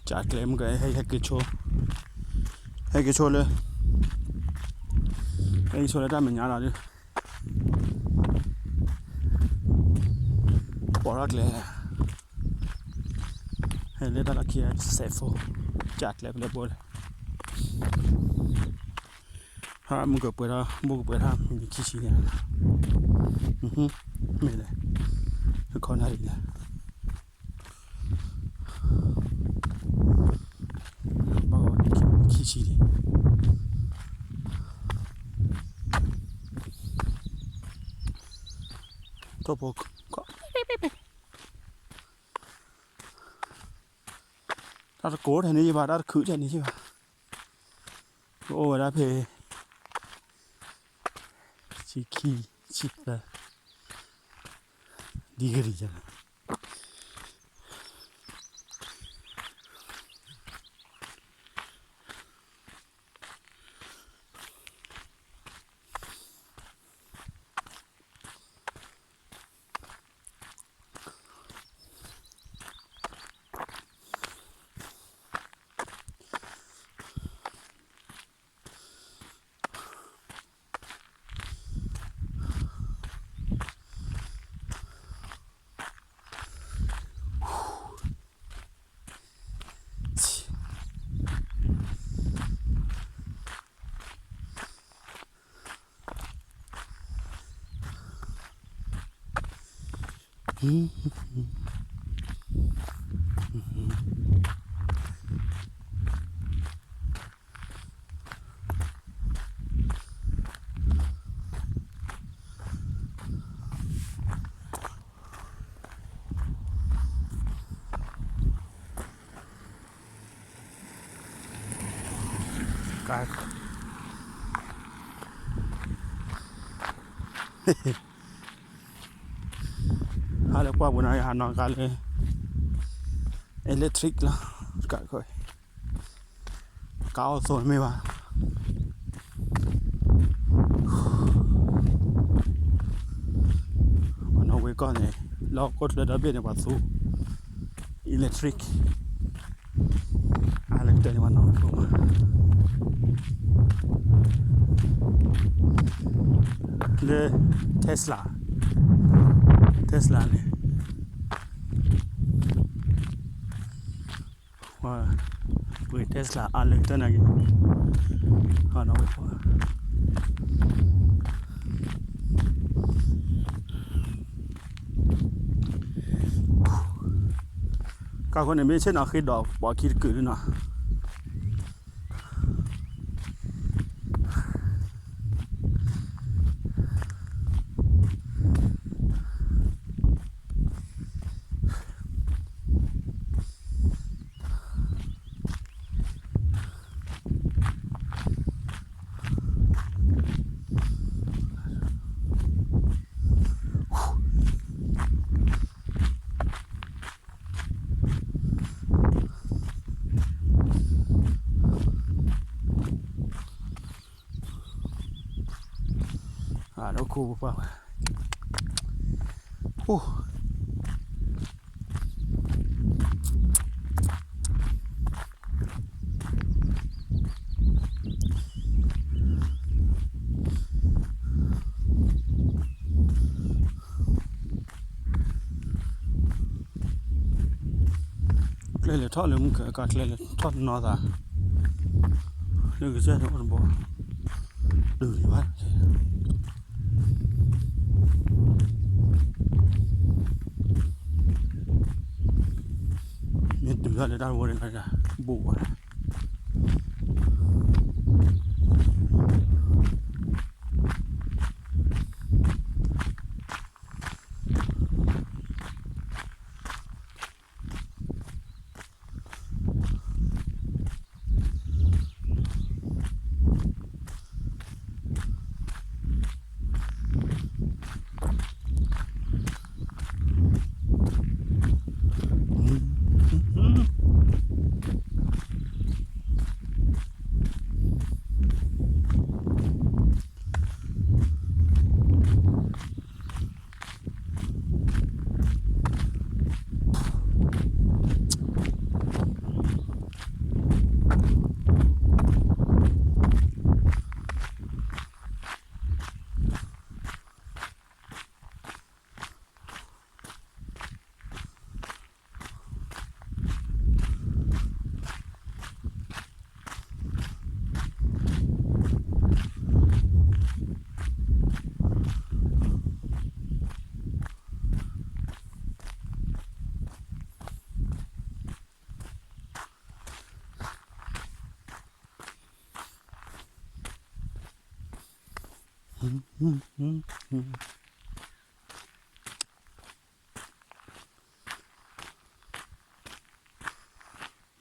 chặt lên cái hay cái chỗ lên cái chỗ lên ra mình nhả là đi bỏ ra cái hay lên đó là kia safe chặt lên là bol ha mua cái ha mình chỉ xí này mình này cái con này này bao chỉ xí to bộ ta cố thế này và ta khử thế này chứ mà ô đã về chỉ khi chỉ là đi cái gì chứ cái hay là qua bữa nay Hà Nội cái electric là cả rồi cao rồi mấy bạn nó với con này lo cốt là đã biết là bảo số electric ai lên tên mà nói không le Tesla này wow với Tesla ai lên tên này họ nói không các con này mấy trên nào khi đó bỏ kia cử đi nào nó cool vào lên là thoát lên cả lên là thoát nó ra lên cái xe nó còn bỏ đừng đi bắt nên từ ra để đào vô đến này là bù à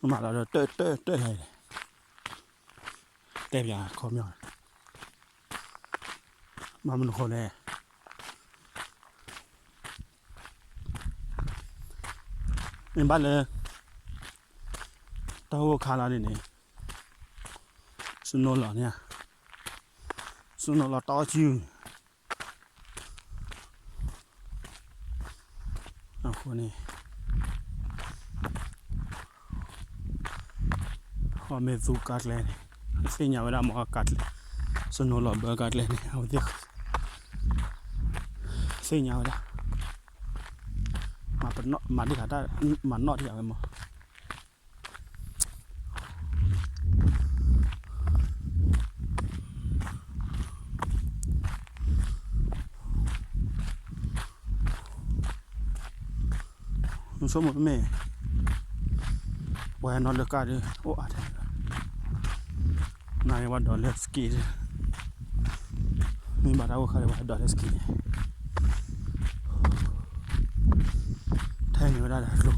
mà là tê này tê nhà khó nhỏ mà mình khó này mình bắt là tao khá là này xuân nô nha xuân nô là to chứ à khó này họ mê du cắt lên xây nhà ra mà cắt xuân nô là bờ cắt lên họ tiếc xây nhà ra mà đi cả ta mà nọ thì mà số một mẹ quay nó được cả đi ô à này vào đó let's ski mình bắt đầu khai vào đó let's ski thay người ta đặt luôn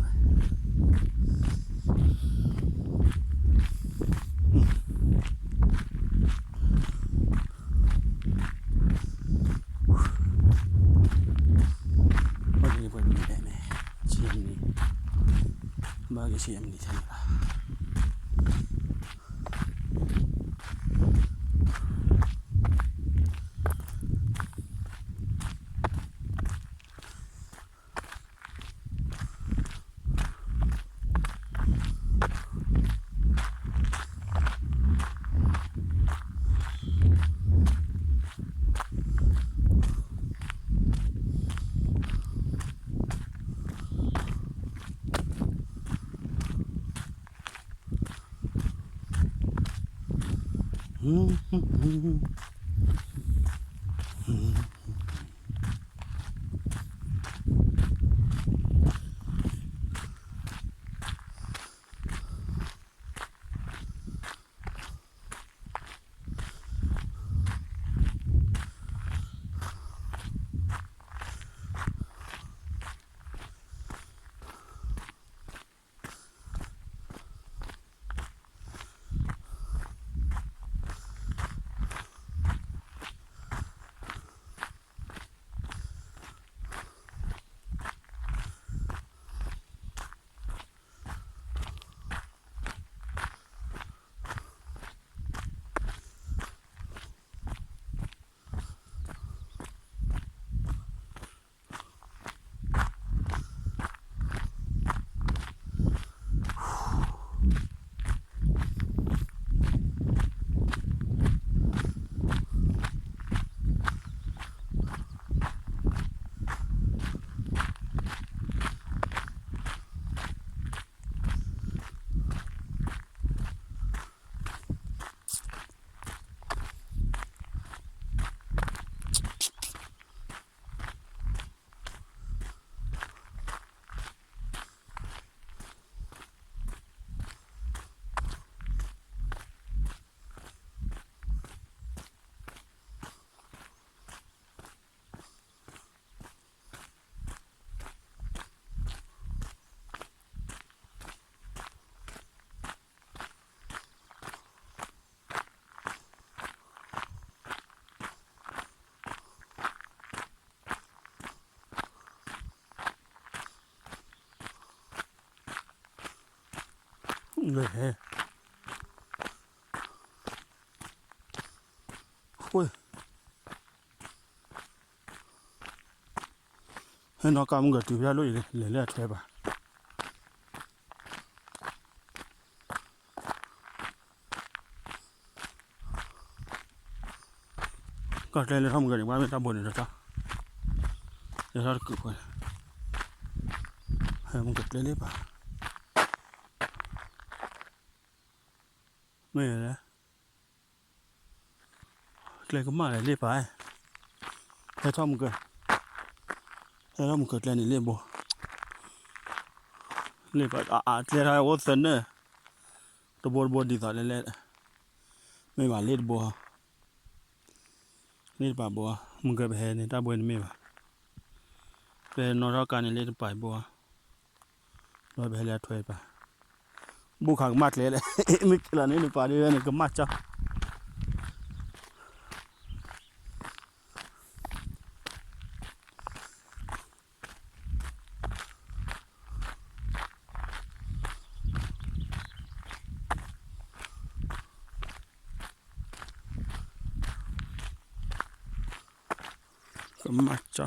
어디 보면 되네 지엠니 막이 지엠니 되나 người hè ui nó cầm người từ ra lối lấy thuê bà còn đây là không người để qua bên ta buồn được sao để ra cực rồi hay không cực lấy bà mấy rồi đấy lấy cái mà lấy bà hay cho một cái lên lên bộ lấy bà lấy ra ô sơn nữa tôi buồn đi rồi lên mấy bà lên bộ นี่ป่าบัวมึงเกิดไปเห็นนี่ตาบัวนี่ไม่ป่ะเป็นนอร์การนี่เล่นป่าบัวลอยไปเรียถอยป่ะบุกขังมัดเลยไม่กี่ละนี่ป่าเดียวนี่ก็มัดจ้ะก็มัดจ้ะ